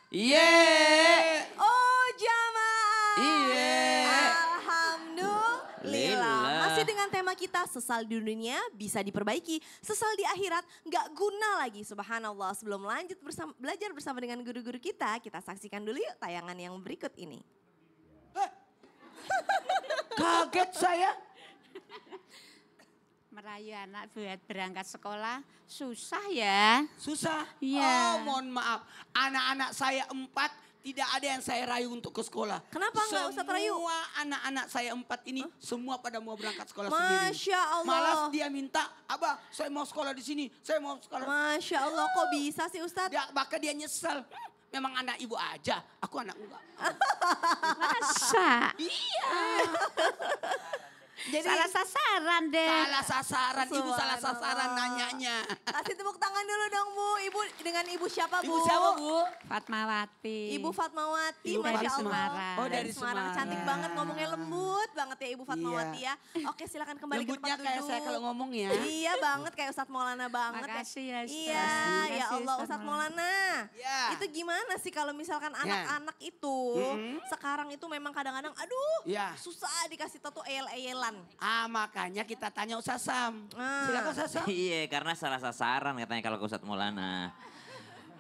Yeay. Oh jamaah. Iya. Alhamdulillah. Masih dengan tema kita sesal di dunia bisa diperbaiki. Sesal di akhirat nggak guna lagi. Subhanallah. Sebelum lanjut belajar bersama dengan guru-guru kita saksikan dulu yuk tayangan yang berikut ini. Kaget saya. Merayu anak buat berangkat sekolah susah ya. Susah? Iya. Oh mohon maaf. Anak-anak saya 4 tidak ada yang saya rayu untuk ke sekolah. Kenapa nggak Ustadz rayu? Semua anak-anak saya 4 ini semua pada mau berangkat sekolah sendiri. Masya Allah. Malas dia minta, Abah saya mau sekolah di sini, saya mau sekolah. Masya Allah kok bisa sih Ustadz? Bahkan dia nyesel. Memang anak ibu aja, aku anak enggak. Masa? Iya. Jadi Salah sasaran deh. Salah sasaran, ibu salah sasaran Subhanallah. nanyanya. kasih tepuk tangan dulu dong Bu. Ibu dengan Ibu siapa Bu? Ibu siapa Bu? Fatmawati. Ibu Fatmawati, Ibu Masya dari Allah. Semarang. Oh, dari Semarang. Cantik Semarang. banget ngomongnya lembut banget ya Ibu Fatmawati ya. Oke silakan kembali ke Lembutnya tempat kayak duduk. saya kalau ngomong ya. Iya banget kayak Ustadz Maulana banget. Makasih ya, Ustaz. Iya Makasih, ya Allah Ustadz Ustadz Maulana. Ya. Itu gimana sih kalau misalkan anak-anak itu sekarang itu memang kadang-kadang aduh Ya. susah dikasih tahu eyel-eyelan. Makanya kita tanya Ustaz Sam. Ah. Silakan Ustaz Sam. Iya, karena salah sasaran katanya kalau ke Ustadz Maulana.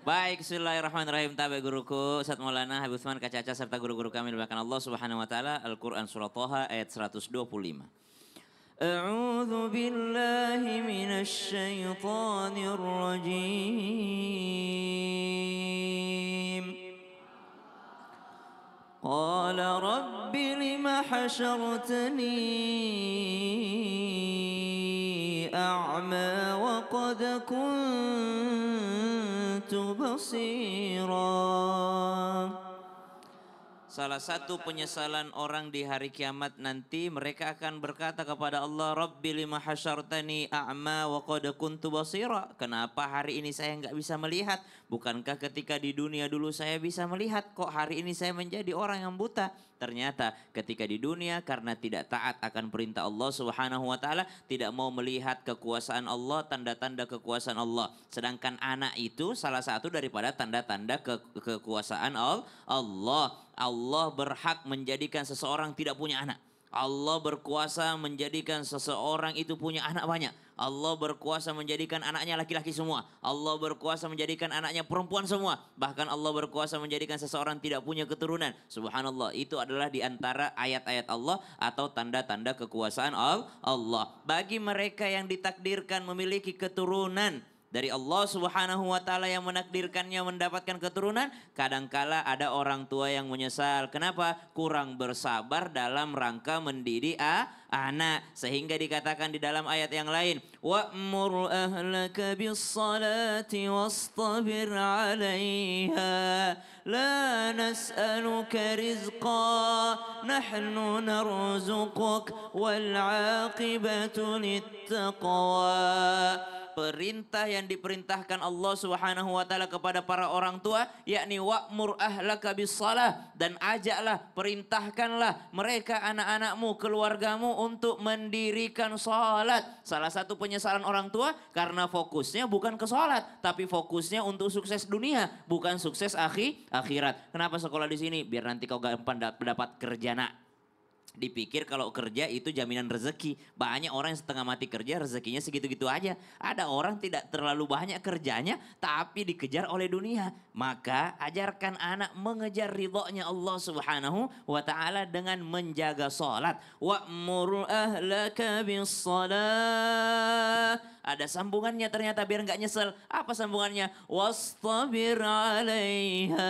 Baik, bismillahirrahmanirrahim. Tabe guruku Ustadz Maulana Habib Utsman Kacaca serta guru-guru kami dimuliakan Allah Subhanahu wa taala. Al-Qur'an surah Thaha ayat 125. A'udzu billahi minasy syaithanir rajim. Qala rabbi lima hasyartani a'ma wa qad kuntu basira. Salah satu penyesalan orang di hari kiamat nanti mereka akan berkata kepada Allah, Rabbi lima hasyartani a'ma wa qad kuntu basira. Kenapa hari ini saya enggak bisa melihat? Bukankah ketika di dunia dulu saya bisa melihat? Kok hari ini saya menjadi orang yang buta? Ternyata ketika di dunia karena tidak taat akan perintah Allah Subhanahu wa taala, tidak mau melihat kekuasaan Allah, tanda-tanda kekuasaan Allah. Sedangkan anak itu salah satu daripada tanda-tanda kekuasaan Allah. Allah berhak menjadikan seseorang tidak punya anak. Allah berkuasa menjadikan seseorang itu punya anak banyak. Allah berkuasa menjadikan anaknya laki-laki semua. Allah berkuasa menjadikan anaknya perempuan semua. Bahkan Allah berkuasa menjadikan seseorang tidak punya keturunan. Subhanallah, itu adalah di antara ayat-ayat Allah atau tanda-tanda kekuasaan Allah. Bagi mereka yang ditakdirkan memiliki keturunan dari Allah Subhanahu wa taala yang menakdirkannya mendapatkan keturunan, kadangkala ada orang tua yang menyesal. Kenapa? Kurang bersabar dalam rangka mendidik anak. Sehingga dikatakan di dalam ayat yang lain, wa'mur ahlaka bis-salati wastabir 'alaiha la nas'aluka rizqa nahnu narzuquk wal 'aqibatu lit-taqwa. Perintah yang diperintahkan Allah Subhanahu wa taala kepada para orang tua, yakni wa'mur ahlaka bis-shalah, dan ajaklah, perintahkanlah mereka anak-anakmu, keluargamu untuk mendirikan salat. Salah satu penyesalan orang tua karena fokusnya bukan ke salat, tapi fokusnya untuk sukses dunia, bukan sukses akhirat. Kenapa sekolah di sini? Biar nanti kau gampang dapat kerja, nak. Dipikir kalau kerja itu jaminan rezeki. Banyak orang yang setengah mati kerja rezekinya segitu-gitu aja. Ada orang tidak terlalu banyak kerjanya tapi dikejar oleh dunia. Maka ajarkan anak mengejar ridhonya Allah Subhanahu wa taala dengan menjaga salat. Wa'mur ahlaka bis-shalah. Ada sambungannya ternyata biar nggak nyesel. Apa sambungannya? Wastabir 'alaiha.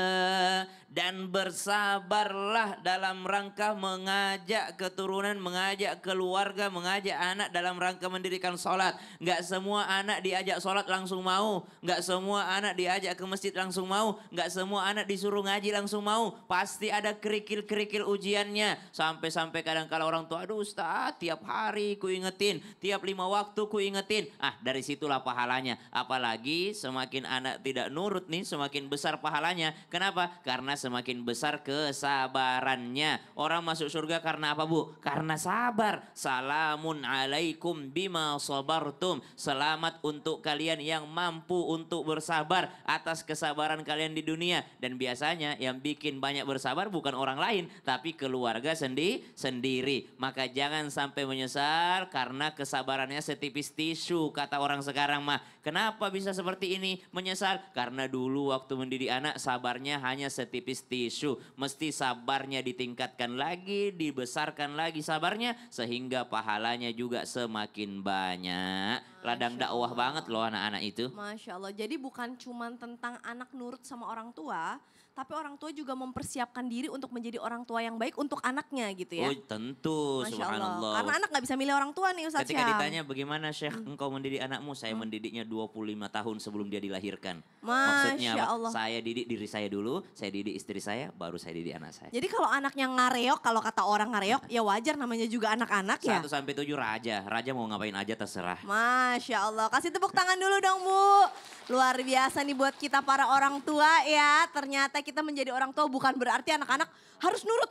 Dan bersabarlah dalam rangka mengajak keturunan, mengajak keluarga, mengajak anak dalam rangka mendirikan sholat. Nggak semua anak diajak sholat langsung mau. Nggak semua anak diajak ke masjid langsung mau. Nggak semua anak disuruh ngaji langsung mau. Pasti ada kerikil-kerikil ujiannya. Sampai-sampai kadang kala orang tua, aduh Ustaz tiap hari ku ingetin, tiap 5 waktu ku ingetin. Dari situlah pahalanya. Apalagi semakin anak tidak nurut nih, semakin besar pahalanya. Kenapa? Karena semakin besar kesabarannya. Orang masuk surga karena apa, Bu? Karena sabar. Salamun alaikum bima sabartum. Selamat untuk kalian yang mampu untuk bersabar atas kesabaran kalian di dunia. Dan biasanya yang bikin banyak bersabar bukan orang lain, tapi keluarga sendiri. Maka jangan sampai menyesal karena kesabarannya setipis tisu, kata orang sekarang mah. Kenapa bisa seperti ini? Menyesal karena dulu waktu mendidik anak sabarnya hanya setipis tisu. Mesti sabarnya ditingkatkan lagi, dibesarkan lagi sabarnya, sehingga pahalanya juga semakin banyak. Ladang dakwah banget loh anak-anak itu. Masya Allah, jadi bukan cuma tentang anak nurut sama orang tua, tapi orang tua juga mempersiapkan diri untuk menjadi orang tua yang baik untuk anaknya gitu ya. Oh tentu, Masya subhanallah. Allah. Karena anak gak bisa milih orang tua nih Ustadz Ketika Syam. ditanya bagaimana Syekh engkau mendidik anakmu, saya mendidiknya 25 tahun sebelum dia dilahirkan. Masya Maksudnya apa? Allah. Saya didik diri saya dulu, saya didik istri saya, baru saya didik anak saya. Jadi kalau anaknya ngareok, kalau kata orang ngareok, ya wajar namanya juga anak-anak ya. 1 sampai 7 raja, raja mau ngapain aja terserah. Masya Allah, kasih tepuk tangan dulu dong Bu. Luar biasa nih buat kita para orang tua ya. Ternyata kita menjadi orang tua bukan berarti anak-anak harus nurut.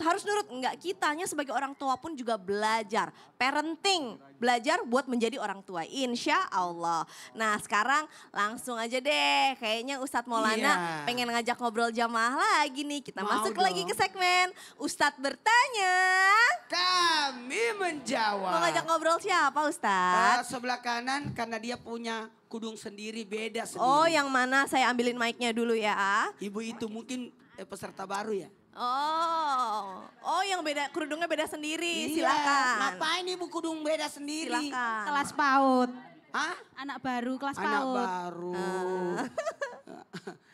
Enggak, kitanya sebagai orang tua pun juga belajar. Parenting, belajar buat menjadi orang tua. Insya Allah. Nah sekarang langsung aja deh. Kayaknya Ustadz Maulana Iya. pengen ngajak ngobrol jamaah lagi nih. Kita Mau masuk dong. lagi ke segmen Ustadz bertanya. Kami menjawab. Mau ngajak ngobrol siapa Ustadz? Sebelah kanan karena dia punya kudung sendiri, beda sendiri. Oh yang mana? Saya ambilin mic-nya dulu ya. Ibu itu mungkin peserta baru ya? Oh yang beda, kerudungnya beda sendiri. Iya, Silakan. ngapain ibu kudung beda sendiri? Silakan. Kelas PAUD. Hah? Anak baru kelas Anak PAUD. baru.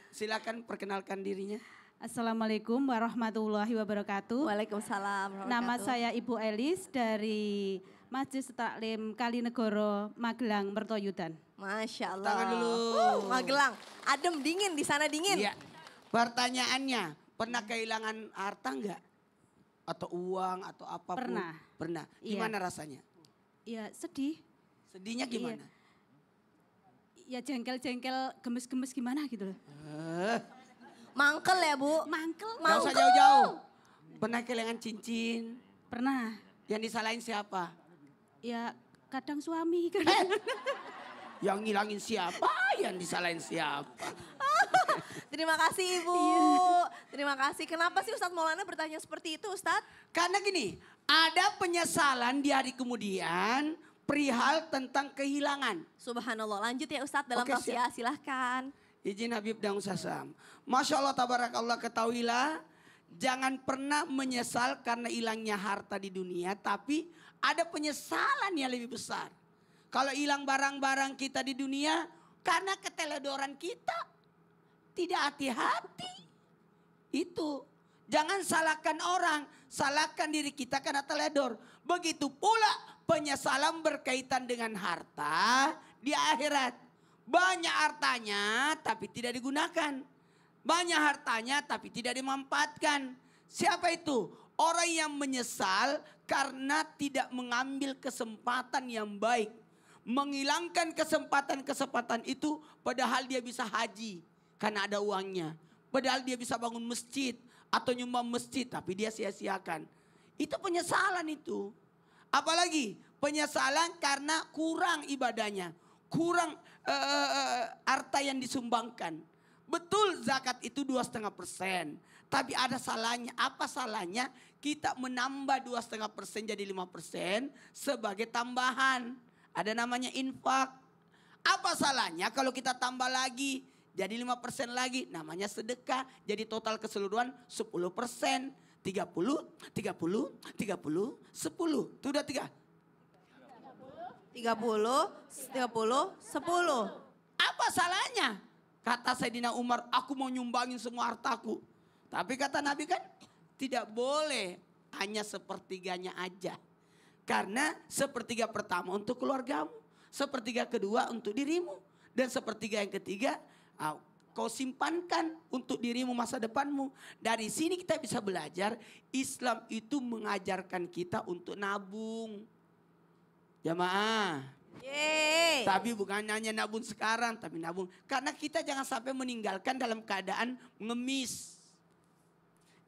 Silakan perkenalkan dirinya. Assalamualaikum warahmatullahi wabarakatuh. Waalaikumsalam. Nama saya Ibu Elis dari Masjid Taklim Kalinegoro, Magelang, Mertoyudan. Masya Allah. Tangan dulu. Magelang, adem dingin di sana dingin. Iya. Pertanyaannya, pernah kehilangan harta enggak? Atau uang atau apapun? Pernah. Pernah. Iya. Gimana rasanya? Ya sedih, Sedihnya gimana? ya jengkel-jengkel, gemes-gemes gimana gitu loh. Mangkel ya Bu? Mangkel. Gak usah jauh-jauh. Pernah kehilangan cincin? Pernah, Yang disalahin siapa? ya kadang suami. Yang ngilangin siapa? Yang disalahin siapa? Terima kasih Ibu. Iya. Terima kasih. Kenapa sih Ustadz Maulana bertanya seperti itu Ustadz? Karena gini, ada penyesalan di hari kemudian perihal tentang kehilangan. Subhanallah. Lanjut ya Ustadz dalam Oke, tausiah silahkan. Izin Habib dan Ustazam. Masya Allah tabarakallah, ketahuilah. Jangan pernah menyesal karena hilangnya harta di dunia. Tapi ada penyesalan yang lebih besar. Kalau hilang barang-barang kita di dunia karena keteledoran kita. Tidak hati-hati. Itu. Jangan salahkan orang. Salahkan diri kita karena teledor. Begitu pula penyesalan berkaitan dengan harta di akhirat. Banyak hartanya tapi tidak digunakan. Banyak hartanya tapi tidak dimanfaatkan. Siapa itu? Orang yang menyesal karena tidak mengambil kesempatan yang baik. Menghilangkan kesempatan-kesempatan itu padahal dia bisa haji karena ada uangnya. Padahal dia bisa bangun masjid atau nyumbang masjid tapi dia sia-siakan. Itu penyesalan itu. Apalagi penyesalan karena kurang ibadahnya. Kurang harta yang disumbangkan. Betul zakat itu 2,5%. Tapi ada salahnya. Apa salahnya? Kita menambah 2,5% jadi 5% sebagai tambahan. Ada namanya infak. Apa salahnya kalau kita tambah lagi jadi 5% lagi? Namanya sedekah. Jadi total keseluruhan 10%. 30, 10. Itu udah 3. 30, 10. Apa salahnya? Kata Sayyidina Umar, aku mau nyumbangin semua hartaku. Tapi kata Nabi kan, tidak boleh, hanya sepertiganya aja. Karena sepertiga pertama untuk keluargamu, sepertiga kedua untuk dirimu. Dan sepertiga yang ketiga, kau simpankan untuk dirimu masa depanmu. Dari sini kita bisa belajar, Islam itu mengajarkan kita untuk nabung. Jamaah, Yeay. Tapi bukan hanya nabung sekarang, tapi nabung. Karena kita jangan sampai meninggalkan dalam keadaan ngemis.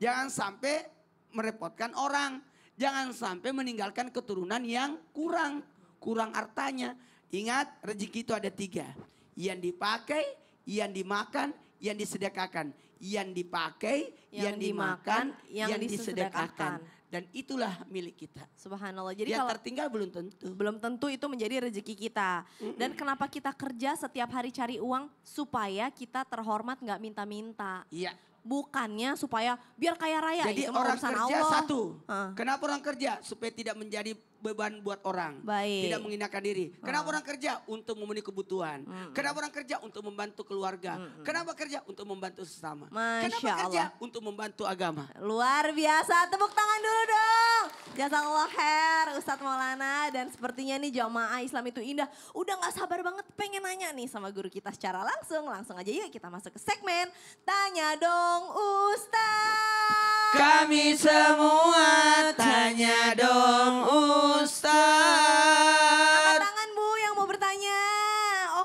Jangan sampai merepotkan orang. Jangan sampai meninggalkan keturunan yang kurang hartanya. Ingat, rezeki itu ada 3. Yang dipakai, yang dimakan, yang disedekahkan. Yang dipakai, yang dimakan, yang disedekahkan. Dan itulah milik kita. Subhanallah. Jadi Yang kalau tertinggal belum tentu. belum tentu itu menjadi rezeki kita. Dan kenapa kita kerja setiap hari cari uang? Supaya kita terhormat nggak minta-minta. Iya. Bukannya supaya biar kaya raya. Jadi itu mah orang urusan kerja Allah. satu. Hah. Kenapa orang kerja? Supaya tidak menjadi beban buat orang. Baik. Tidak menghinakan diri. Kenapa orang kerja? Untuk memenuhi kebutuhan. Kenapa orang kerja? Untuk membantu keluarga. Kenapa kerja? Untuk membantu sesama. Masya Kenapa kerja? Allah. Untuk membantu agama. Luar biasa, tepuk tangan dulu dong. Jazakallah khair Ustadz Maulana. Dan sepertinya nih jamaah Islam itu indah. Udah gak sabar banget pengen nanya nih sama guru kita secara langsung. Langsung aja yuk kita masuk ke segmen Tanya Dong Ustadz. Kami semua tanya dong Angkat Ustaz. tangan Bu yang mau bertanya.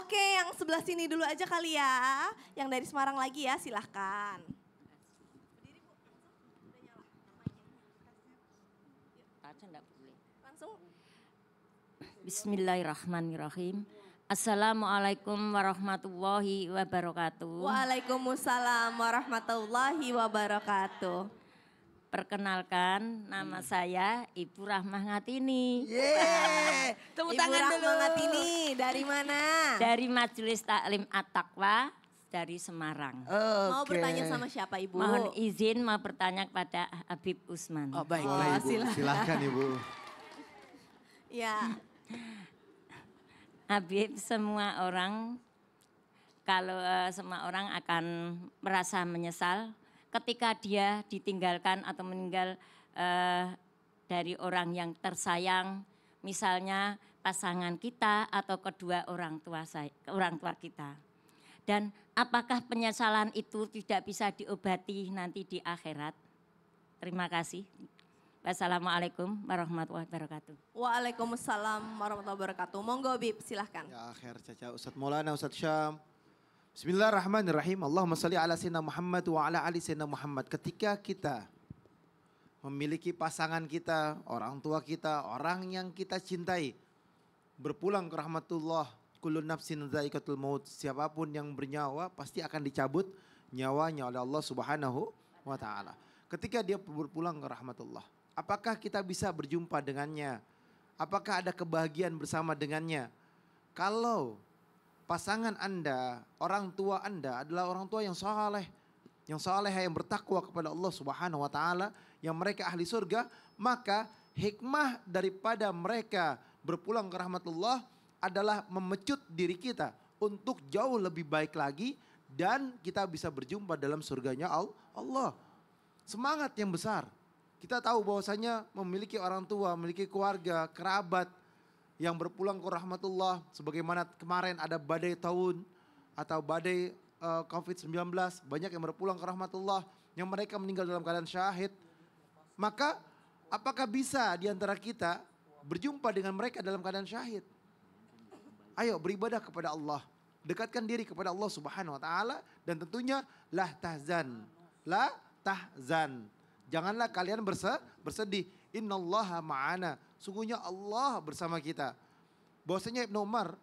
Oke yang sebelah sini dulu aja kali ya. Yang dari Semarang lagi ya silahkan. Langsung. Bismillahirrahmanirrahim. Assalamualaikum warahmatullahi wabarakatuh. Waalaikumsalam warahmatullahi wabarakatuh. Perkenalkan, nama saya Ibu Rahmah Ngatini Yeay. Tepuk Ibu tangan dulu. Rahmat ini dari mana? dari Majelis Taklim At-Taqwa dari Semarang. Mau bertanya sama siapa Ibu? Mohon izin mau bertanya kepada Habib Usman. Oh baik. Oh, Ibu. Silahkan Ibu. Ya, Habib, semua orang akan merasa menyesal ketika dia ditinggalkan atau meninggal dari orang yang tersayang, misalnya pasangan kita atau kedua orang tua kita. Dan apakah penyesalan itu tidak bisa diobati nanti di akhirat? Terima kasih. Wassalamualaikum warahmatullahi wabarakatuh. Waalaikumsalam warahmatullahi wabarakatuh. Monggo Bib, silahkan. Ya akhir caca Ustadz Maulana, Ustadz Syam. Bismillahirrahmanirrahim. Allahumma salli ala sayyidina Muhammad wa ala ali sayyidina Muhammad. Ketika kita memiliki pasangan kita, orang tua kita, orang yang kita cintai, berpulang ke rahmatullah, kullu nafsin dha'iqatul maut. Siapapun yang bernyawa pasti akan dicabut nyawanya oleh Allah Subhanahu wa taala. Ketika dia berpulang ke rahmatullah, apakah kita bisa berjumpa dengannya? Apakah ada kebahagiaan bersama dengannya? Kalau pasangan Anda, orang tua Anda adalah orang tua yang saleh, yang bertakwa kepada Allah Subhanahu wa taala, yang mereka ahli surga, maka hikmah daripada mereka berpulang ke rahmatullah adalah memecut diri kita untuk jauh lebih baik lagi dan kita bisa berjumpa dalam surganya Allah. Semangat yang besar. Kita tahu bahwasanya memiliki orang tua, memiliki keluarga, kerabat yang berpulang ke rahmatullah. Sebagaimana kemarin ada badai tahun atau badai COVID-19. Banyak yang berpulang ke rahmatullah yang mereka meninggal dalam keadaan syahid. Maka apakah bisa di antara kita berjumpa dengan mereka dalam keadaan syahid? Ayo beribadah kepada Allah. Dekatkan diri kepada Allah Subhanahu wa taala dan tentunya la tahzan. Janganlah kalian bersedih. Innallaha ma'ana. Sungguhnya Allah bersama kita. Bahwasanya Ibnu Umar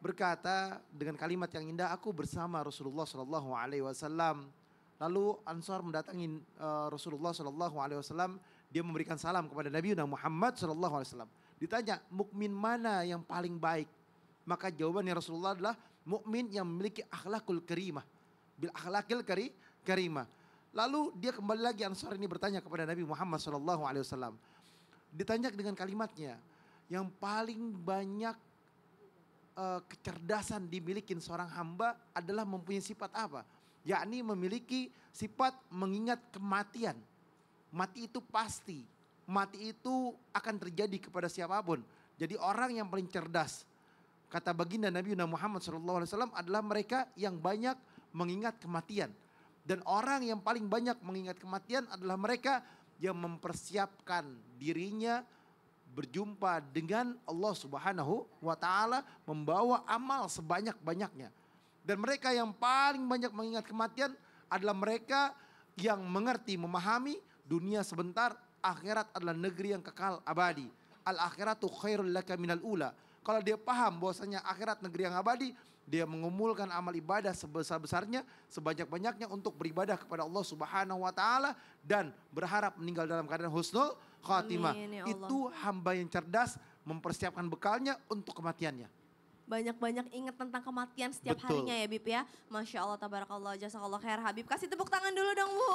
berkata dengan kalimat yang indah, aku bersama Rasulullah sallallahu alaihi wasallam. Lalu Ansar mendatangi Rasulullah sallallahu alaihi wasallam, dia memberikan salam kepada Nabi Muhammad sallallahu alaihi wasallam. Ditanya, mukmin mana yang paling baik? Maka jawabannya Rasulullah adalah mukmin yang memiliki akhlakul karimah. Bil akhlakil karimah. Lalu dia kembali lagi Ansar ini bertanya kepada Nabi Muhammad SAW. Ditanya dengan kalimatnya, yang paling banyak kecerdasan dimiliki seorang hamba adalah mempunyai sifat apa? Yakni memiliki sifat mengingat kematian. Mati itu pasti, mati itu akan terjadi kepada siapapun. Jadi orang yang paling cerdas, kata baginda Nabi Muhammad SAW adalah mereka yang banyak mengingat kematian. Dan orang yang paling banyak mengingat kematian adalah mereka yang mempersiapkan dirinya berjumpa dengan Allah Subhanahu wa taala membawa amal sebanyak-banyaknya. Dan mereka yang paling banyak mengingat kematian adalah mereka yang mengerti, memahami dunia sebentar, akhirat adalah negeri yang kekal abadi. Al-akhiratu khairul laka minal ula. Kalau dia paham bahwasanya akhirat negeri yang abadi, dia mengumpulkan amal ibadah sebesar-besarnya, sebanyak-banyaknya untuk beribadah kepada Allah Subhanahu wa taala dan berharap meninggal dalam keadaan husnul khatimah. Amin, ya Allah. Itu hamba yang cerdas mempersiapkan bekalnya untuk kematiannya. Banyak-banyak ingat tentang kematian setiap Betul. harinya ya Bib ya. Masya Allah, tabarakallah, jazakallah khair Habib. Kasih tepuk tangan dulu dong Bu.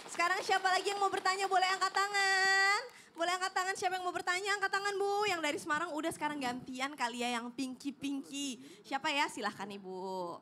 Sekarang siapa lagi yang mau bertanya boleh angkat tangan. Boleh angkat tangan, siapa yang mau bertanya angkat tangan Bu. Yang dari Semarang udah, sekarang gantian kali ya yang pinky-pinky. Siapa ya, silahkan Ibu.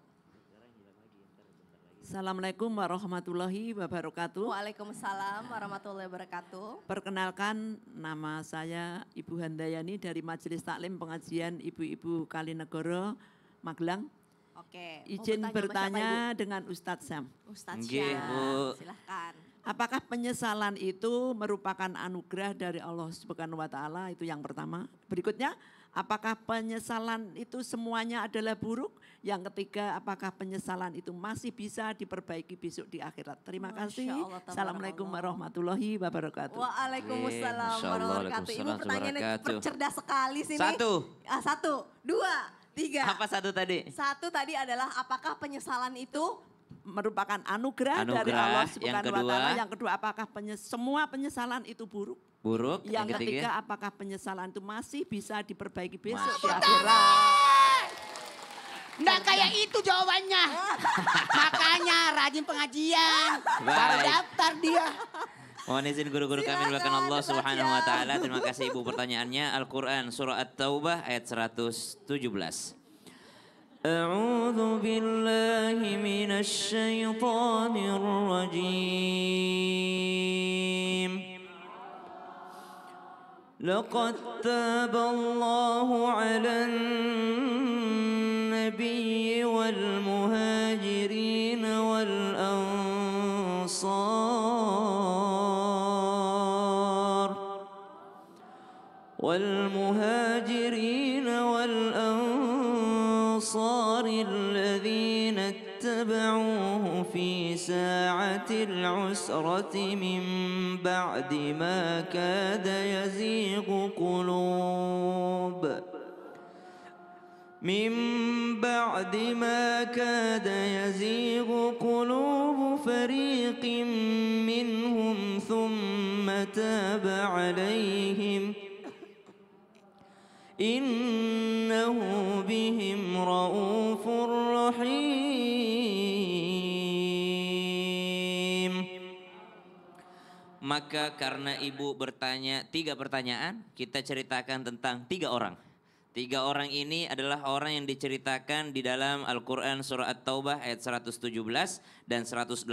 Assalamualaikum warahmatullahi wabarakatuh. Waalaikumsalam warahmatullahi wabarakatuh. Perkenalkan, nama saya Ibu Handayani dari Majelis Taklim Pengajian Ibu-Ibu Kalinegoro, Magelang. Oke. mau Izin bertanya sama siapa, bertanya dengan Ustadz Syam. Ibu? Ustadz Nggih, Syam, Bu. silahkan. Apakah penyesalan itu merupakan anugerah dari Allah Subhanahu wa taala? Itu yang pertama. Berikutnya, apakah penyesalan itu semuanya adalah buruk? Yang ketiga, apakah penyesalan itu masih bisa diperbaiki besok di akhirat? Terima Masya kasih. Allah, tabarakallah. Assalamualaikum warahmatullahi wabarakatuh. Waalaikumsalam Masya Allah, warahmatullahi wabarakatuh. Ibu waalaikumsalam pertanyaannya wabarakatuh. cerdas sekali sini. Satu. Satu, dua, tiga. Apa satu tadi? Satu tadi adalah apakah penyesalan itu Merupakan anugerah dari Anugerah. Allah Yang Subhanahu wa kedua? taala. Yang kedua, apakah semua penyesalan itu buruk? Buruk. Yang ketiga. ketiga, apakah penyesalan itu masih bisa diperbaiki besok di akhirat? Nggak kayak itu jawabannya. Makanya rajin pengajian. Baru Baik. daftar dia. Mohon izin guru-guru kami Silakan, dilakukan Allah Ustaz Subhanahu wa Syam. taala. Terima kasih Ibu pertanyaannya. Al-Qur'an surah At-Taubah ayat 117. A'udzu billahi minasy syaithanir rajim. Laqad taballahu 'alan nabiyyi wal muhajirin wal ansar والمهاجرين والأنصار الذين اتبعوه في ساعة العسرة من بعد ما كاد يزيغ قلوب فريق منهم ثم تاب عليهم إنه بهم رؤوف رحيم. Maka karena ibu bertanya 3 pertanyaan, kita ceritakan tentang 3 orang. 3 orang ini adalah orang yang diceritakan di dalam Al-Quran surah At-Taubah ayat 117 dan 118.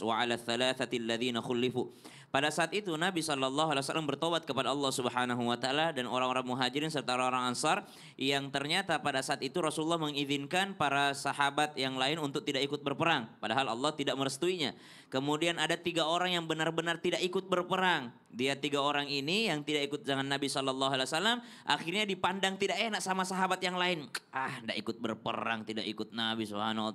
Wa 'ala thalathatil ladzina khulifu. Pada saat itu Nabi SAW bertobat kepada Allah Subhanahu wa taala dan orang-orang Muhajirin serta orang-orang Ansar yang ternyata pada saat itu Rasulullah mengizinkan para sahabat yang lain untuk tidak ikut berperang, padahal Allah tidak merestuinya. Kemudian ada 3 orang yang benar-benar tidak ikut berperang. Dia 3 orang ini yang tidak ikut dengan Nabi SAW akhirnya dipandang tidak enak sama sahabat yang lain. Tidak ikut berperang, tidak ikut Nabi SAW.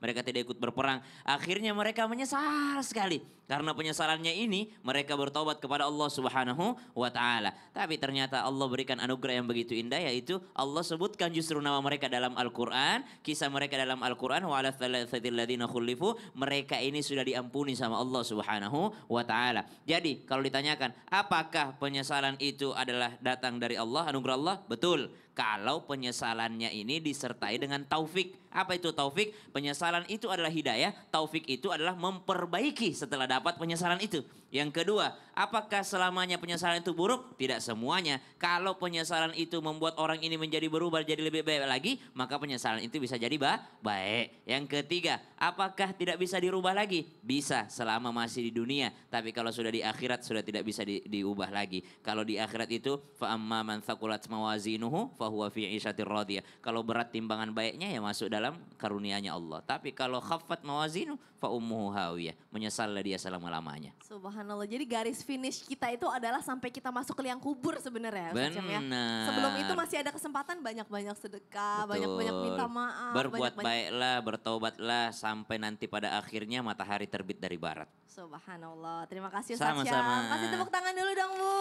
Mereka tidak ikut berperang. Akhirnya mereka menyesal sekali. Karena penyesalannya ini mereka bertobat kepada Allah Subhanahu wa taala. Tapi ternyata Allah berikan anugerah yang begitu indah, yaitu Allah sebutkan justru nama mereka dalam Al-Qur'an, kisah mereka dalam Al-Qur'an, wa 'ala thalathatil ladzina khulifu, mereka ini sudah diampuni sama Allah Subhanahu wa taala. Jadi kalau ditanyakan apakah penyesalan itu adalah datang dari Allah, anugerah Allah? Betul. Kalau penyesalannya ini disertai dengan taufik. Apa itu taufik? Penyesalan itu adalah hidayah, taufik itu adalah memperbaiki setelah dapat penyesalan itu. Yang kedua, apakah selamanya penyesalan itu buruk? Tidak semuanya. Kalau penyesalan itu membuat orang ini menjadi berubah jadi lebih baik lagi, maka penyesalan itu bisa jadi baik. Yang ketiga, apakah tidak bisa dirubah lagi? Bisa selama masih di dunia. Tapi kalau sudah di akhirat sudah tidak bisa diubah lagi. Kalau di akhirat itu fa amma man thaqulat mawazinuhu fahuwa fi 'ishatir radiyah. Kalau berat timbangan baiknya ya masuk dalam karunia-Nya Allah. Tapi kalau khaffat mawazinu fa ummuhu hawiyah. Menyesallah dia selama-lamanya. Subhanallah. Jadi garis finish kita itu adalah sampai kita masuk ke liang kubur sebenarnya. Ustaz Syam, ya. Benar. Sebelum itu masih ada kesempatan banyak-banyak sedekah, banyak-banyak minta maaf. Berbuat banyak-banyak- baiklah, bertaubatlah sampai nanti pada akhirnya matahari terbit dari barat. Subhanallah. Terima kasih Ustaz Sama-sama. Syam. Kasih tepuk tangan dulu dong Bu.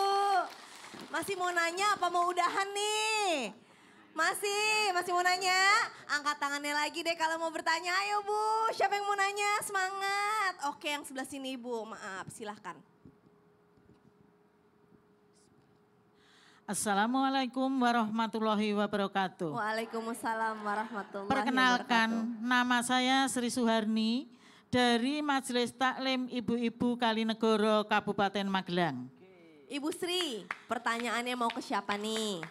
Masih mau nanya apa mau udahan nih? Masih mau nanya? Angkat tangannya lagi deh kalau mau bertanya. Ayo Bu, siapa yang mau nanya? Semangat. Oke, yang sebelah sini Bu, maaf silahkan. Assalamualaikum warahmatullahi wabarakatuh. Waalaikumsalam warahmatullahi Perkenalkan, wabarakatuh. nama saya Sri Suharni dari Majelis Taklim Ibu-Ibu Kalinegoro Kabupaten Magelang. Ibu Sri, pertanyaannya mau ke siapa nih?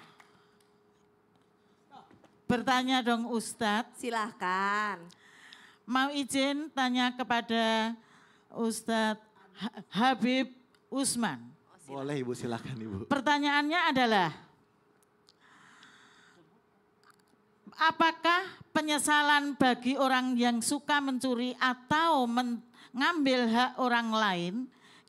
Bertanya dong Ustadz, Silahkan. mau izin tanya kepada Ustadz Habib Usman. Boleh Ibu, silakan Ibu. Pertanyaannya adalah, apakah penyesalan bagi orang yang suka mencuri atau mengambil hak orang lain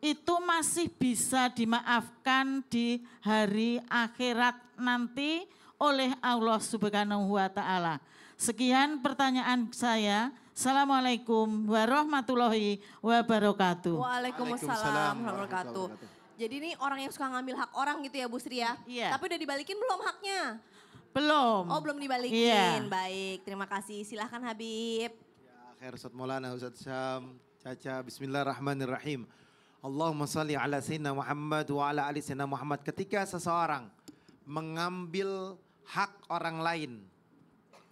itu masih bisa dimaafkan di hari akhirat nanti oleh Allah Subhanahu wa Ta'ala? Sekian pertanyaan saya. Assalamualaikum warahmatullahi wabarakatuh. Waalaikumsalam warahmatullahi wabarakatuh. Jadi ini orang yang suka ngambil hak orang gitu ya Bu Sri ya? Iya. Tapi udah dibalikin belum haknya? Belum. Oh belum dibalikin, Iya. baik terima kasih. Silahkan Habib. Ya, khair Ustaz Maulana, Ustaz Syam, Caca, bismillahirrahmanirrahim. Allahumma salli ala sayyidina Muhammad wa ala ali sayyidina Muhammad. Ketika seseorang mengambil hak orang lain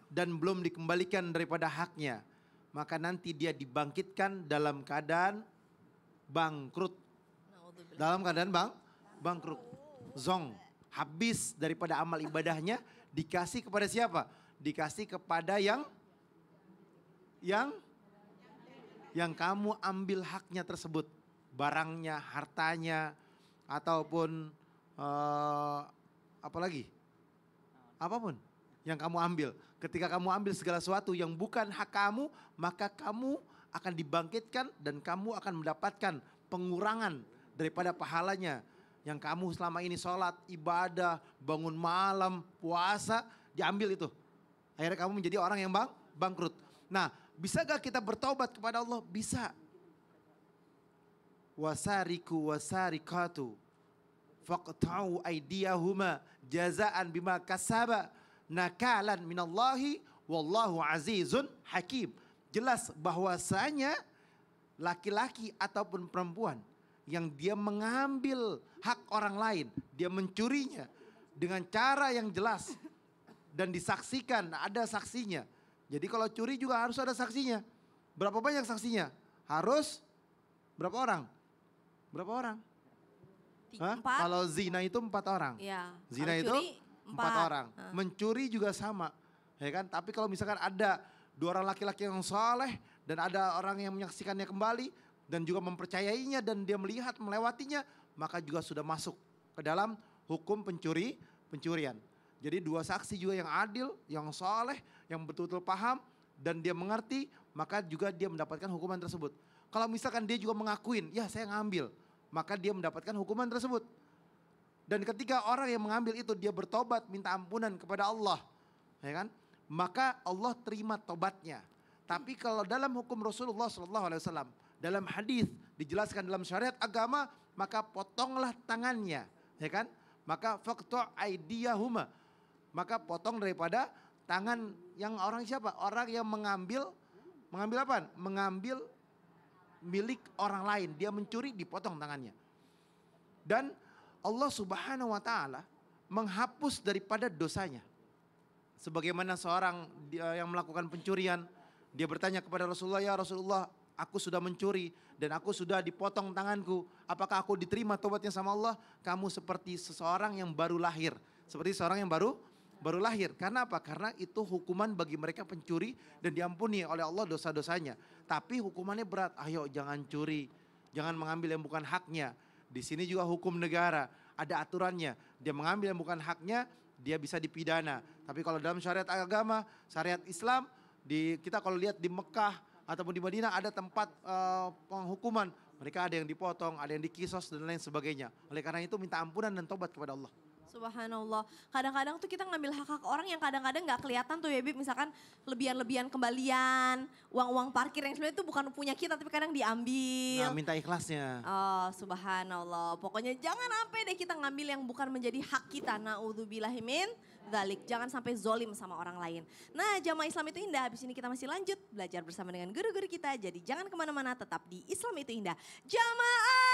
dan belum dikembalikan daripada haknya, maka nanti dia dibangkitkan dalam keadaan bangkrut. Dalam keadaan bangkrut. Zong, habis daripada amal ibadahnya, dikasih kepada siapa? Dikasih kepada yang kamu ambil haknya tersebut. Barangnya, hartanya, ataupun apalagi? Apapun yang kamu ambil. Ketika kamu ambil segala sesuatu yang bukan hak kamu, maka kamu akan dibangkitkan dan kamu akan mendapatkan pengurangan daripada pahalanya. Yang kamu selama ini sholat, ibadah, bangun malam, puasa, diambil itu. Akhirnya kamu menjadi orang yang bangkrut. Nah, bisa gak kita bertaubat kepada Allah? Bisa. Wasariku wasarikatu faqta'u aydiyahuma jazaan bima kasaba nakalan minallahi wallahu azizun hakim. Jelas bahwasanya laki-laki ataupun perempuan yang dia mengambil hak orang lain, dia mencurinya dengan cara yang jelas dan disaksikan, ada saksinya. Jadi kalau curi juga harus ada saksinya. Berapa banyak saksinya? Harus berapa orang? Berapa orang? Hah? 4. Kalau zina itu 4 orang. Ya. Zina kalau itu curi, 4 orang. Mencuri juga sama. Ya kan? Tapi kalau misalkan ada 2 orang laki-laki yang soleh dan ada orang yang menyaksikannya kembali dan juga mempercayainya dan dia melihat melewatinya, maka juga sudah masuk ke dalam hukum pencurian. Jadi 2 saksi juga yang adil, yang soleh, yang betul-betul paham dan dia mengerti, maka juga dia mendapatkan hukuman tersebut. Kalau misalkan dia juga mengakuin, ya saya ngambil, maka dia mendapatkan hukuman tersebut. Dan ketika orang yang mengambil itu dia bertobat, minta ampunan kepada Allah, ya kan? Maka Allah terima tobatnya. Tapi kalau dalam hukum Rasulullah SAW, dalam hadis dijelaskan dalam syariat agama, maka potonglah tangannya, ya kan? Maka faqtu' aydiyahuma, maka potong daripada tangan yang orang siapa? Orang yang mengambil apa? Mengambil milik orang lain, dia mencuri, dipotong tangannya. Dan Allah Subhanahu wa Ta'ala menghapus daripada dosanya. Sebagaimana seorang yang melakukan pencurian, dia bertanya kepada Rasulullah, ya Rasulullah, aku sudah mencuri dan aku sudah dipotong tanganku. Apakah aku diterima tobatnya sama Allah? Kamu seperti seseorang yang baru lahir, seperti seorang yang baru lahir. Karena apa? Karena itu hukuman bagi mereka pencuri dan diampuni oleh Allah dosa-dosanya. Tapi hukumannya berat. Ayo jangan curi, jangan mengambil yang bukan haknya. Di sini juga hukum negara, ada aturannya. Dia mengambil yang bukan haknya, dia bisa dipidana. Tapi kalau dalam syariat agama, syariat Islam, kita kalau lihat di Mekah ataupun di Madinah ada tempat penghukuman. Mereka ada yang dipotong, ada yang dikisos dan lain sebagainya. Oleh karena itu minta ampunan dan tobat kepada Allah. Subhanallah. Kadang-kadang tuh kita ngambil hak-hak orang yang kadang-kadang gak kelihatan tuh ya Bib. Misalkan lebihan-lebihan kembalian, uang-uang parkir yang sebenarnya itu bukan punya kita tapi kadang diambil. Nah, minta ikhlasnya. Oh subhanallah. Pokoknya jangan sampai deh kita ngambil yang bukan menjadi hak kita. Na'udzubillahimin dzalik. Jangan sampai zolim sama orang lain. Nah Jamaah Islam itu Indah. Habis ini kita masih lanjut belajar bersama dengan guru-guru kita. Jadi jangan kemana-mana, tetap di Islam itu Indah. Jamaah